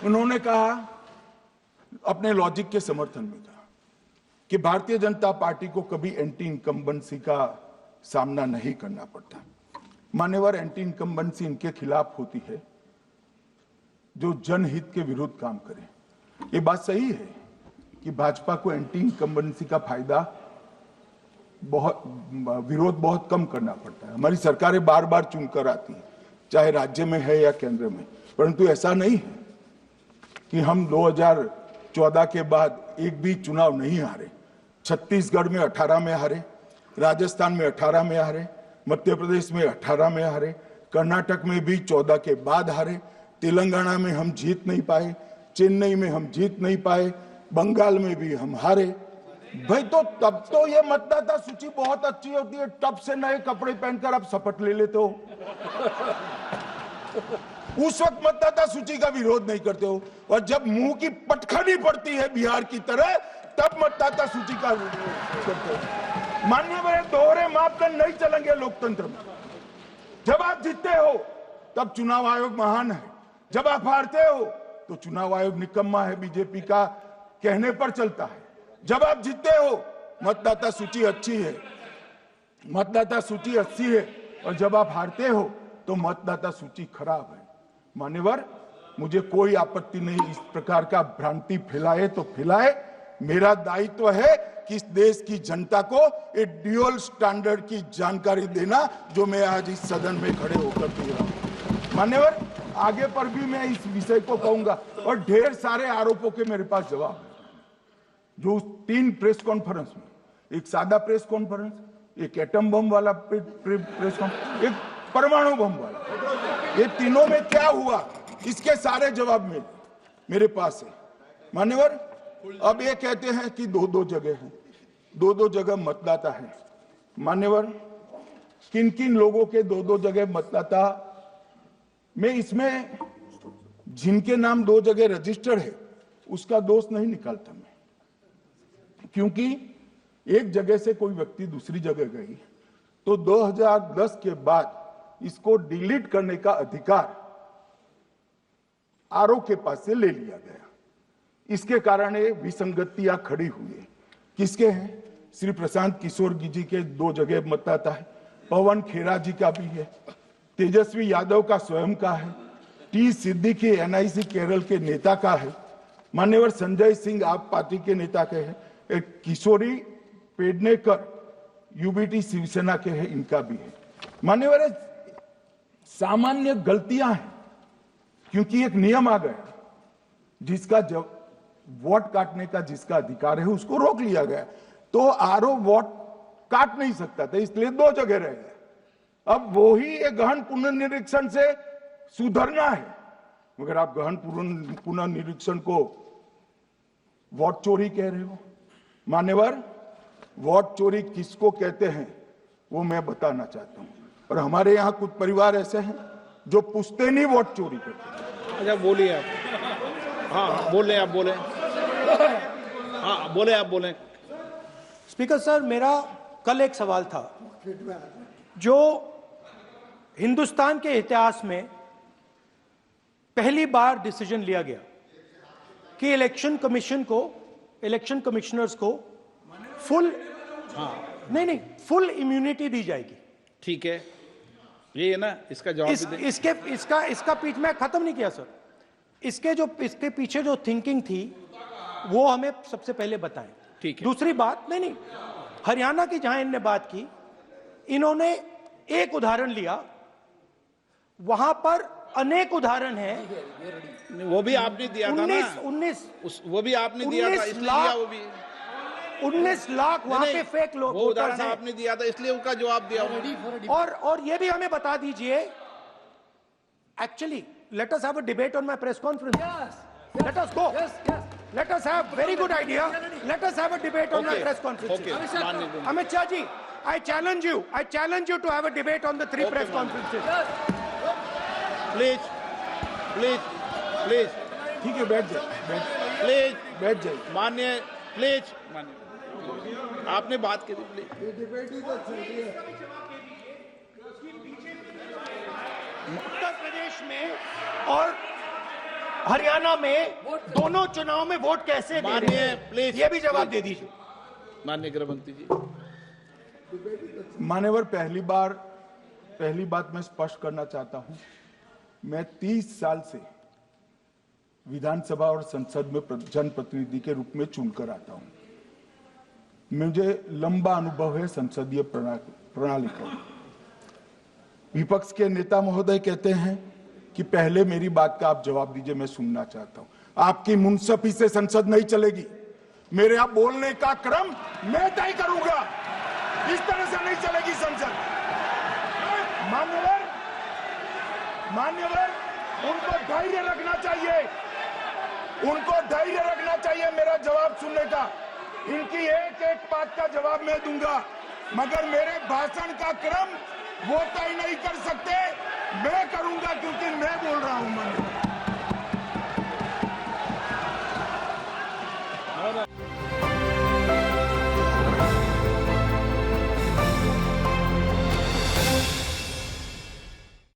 उन्होंने कहा, अपने लॉजिक के समर्थन में कहा कि भारतीय जनता पार्टी को कभी एंटी इनकम्बेंसी का सामना नहीं करना पड़ता। मान्यवर, एंटी इनकम्बेंसी इनके खिलाफ होती है जो जनहित के विरुद्ध काम करे। ये बात सही है कि भाजपा को एंटी इनकम्बेंसी का फायदा विरोध बहुत कम करना पड़ता है। हमारी सरकारें बार बार चुनकर आती हैं, चाहे राज्य में है या केंद्र में, परंतु ऐसा नहीं है कि हम 2014 के बाद एक भी चुनाव नहीं हारे। छत्तीसगढ़ में 18 में हारे, राजस्थान में 18 में हारे, मध्य प्रदेश में 18 में हारे, कर्नाटक में भी 14 के बाद हारे, तेलंगाना में हम जीत नहीं पाए, चेन्नई में हम जीत नहीं पाए, बंगाल में भी हम हारे। भाई तो तब तो ये मतदाता सूची बहुत अच्छी होती है, तब से नए कपड़े पहनकर आप शपथ ले लेते हो। उस वक्त मतदाता सूची का विरोध नहीं करते हो, और जब मुंह की पटखनी पड़ती है बिहार की तरह, तब मतदाता सूची का विरोध करते हो। माननीय मेरे दोहरे मापदंड नहीं चलेंगे लोकतंत्र में। जब आप जीतते हो तब चुनाव आयोग महान है, जब आप हारते हो तो चुनाव आयोग निकम्मा है, बीजेपी का कहने पर चलता है। जब आप जीतते हो मतदाता सूची अच्छी है, मतदाता सूची अच्छी है, और जब आप हारते हो तो मतदाता सूची खराब है। मान्यवर, मुझे कोई आपत्ति नहीं, इस प्रकार का भ्रांति फैलाए तो फैलाए। मेरा दायित्व है कि इस देश की जनता को एक ड्यूअल स्टैंडर्ड की जानकारी देना, जो मैं आज इस सदन में खड़े होकर दे रहा हूं। मान्यवर, आगे पर भी मैं इस विषय को कहूंगा, और ढेर सारे आरोपों के मेरे पास जवाब है। जो 3 प्रेस कॉन्फ्रेंस में, एक सादा प्रेस कॉन्फ्रेंस, एक एटम बम वाला प्रेस कॉन्फ्रेंस, एक परमाणु बम वाला, ये तीनों में क्या हुआ, इसके सारे जवाब मेरे पास है। मान्यवर, अब ये कहते हैं कि 2-2 जगह है, 2-2 जगह मतदाता है। मान्यवर, किन किन लोगों के 2-2 जगह मतदाता, मैं इसमें जिनके नाम 2 जगह रजिस्टर्ड है उसका दोष नहीं निकालता मैं, क्योंकि एक जगह से कोई व्यक्ति दूसरी जगह गई तो 2010 के बाद इसको डिलीट करने का अधिकार आरओ के पास से ले लिया गया। इसके कारण ये विसंगतियां खड़ी हुई है। किसके हैं? श्री प्रशांत किशोर जी के 2 जगह मतदाता है, पवन खेरा जी का भी है, तेजस्वी यादव का स्वयं का है, टी सिद्दीकी एनआईसी केरल के नेता का है, मान्यवर संजय सिंह आप पार्टी के नेता के हैं, एक किशोरी पेडनेकर यूबीटी शिवसेना के हैं, इनका भी है। मान्यवर, सामान्य गलतियां हैं, क्योंकि एक नियम आ गया, जिसका जब वोट काटने का जिसका अधिकार है उसको रोक लिया गया, तो आरओ वोट काट नहीं सकता था, इसलिए 2 जगह रह गए। अब वो ही एक गहन पुनर्निरीक्षण से सुधरना है, मगर आप गहन पुनर्निरीक्षण को वोट चोरी कह रहे हो। मान्यवर, वोट चोरी किसको कहते हैं वो मैं बताना चाहता हूं, और हमारे यहां कुछ परिवार ऐसे हैं जो पुश्ते नहीं वोट चोरी करते हैं। अच्छा, बोलिए आप। हाँ, बोले आप, बोले। हाँ, बोले आप, बोले। स्पीकर सर, मेरा कल एक सवाल था, जो हिंदुस्तान के इतिहास में पहली बार डिसीजन लिया गया कि इलेक्शन कमिश्नर्स को फुल, नहीं, फुल इम्यूनिटी दी जाएगी। ठीक है, ये है ना, इसका जवाब इसका पीछे मैं खत्म नहीं किया सर। इसके पीछे जो थिंकिंग थी वो हमें सबसे पहले बताएं। ठीक है। दूसरी बात, नहीं, हरियाणा की जहां इन्होंने बात की, इन्होंने एक उदाहरण लिया, वहां पर अनेक उदाहरण हैं। वो भी आपने दिया था ना, 19 वो भी आपने दिया था, इसलिए दिया वो भी। 19 लाख वहां पे फेक लोग, वो उदाहरण आपने दिया था, इसलिए उनका जवाब दिया। और ये भी हमें बता दीजिए, actually let us have a debate on my press conference. Yes. Let us go. Yes. Let us have, very good idea. Let us have a debate on my press conference. Okay. Amit Shah ji, I challenge you to have a debate on the 3 press conferences. Please. ठीक है, बैठ जाइए, बैठ जाइए। मान्य, please, मान्य, आपने बात की थी, प्लीज। उत्तर प्रदेश में और हरियाणा में दोनों चुनाव में वोट कैसे दे रहे माननीय हैं? प्लीज ये भी जवाब दे दीजिए। माननीय गृह मंत्री जी। मान्यवर, पहली बात मैं स्पष्ट करना चाहता हूं, मैं 30 साल से विधानसभा और संसद में जनप्रतिनिधि के रूप में चुनकर आता हूं। मुझे लंबा अनुभव है संसदीय प्रणाली का। विपक्ष के नेता महोदय कहते हैं कि पहले मेरी बात का आप जवाब दीजिए, मैं सुनना चाहता हूं। आपकी मुनसफी से संसद नहीं चलेगी। मेरे आप बोलने का क्रम मैं तय करूंगा। इस तरह से नहीं चलेगी संसद। मान्यवर, उनको धैर्य रखना चाहिए, मेरा जवाब सुनने का। इनकी एक एक बात का जवाब मैं दूंगा, मगर मेरे भाषण का क्रम वो तय नहीं कर सकते, मैं करूंगा, क्योंकि मैं बोल रहा हूं।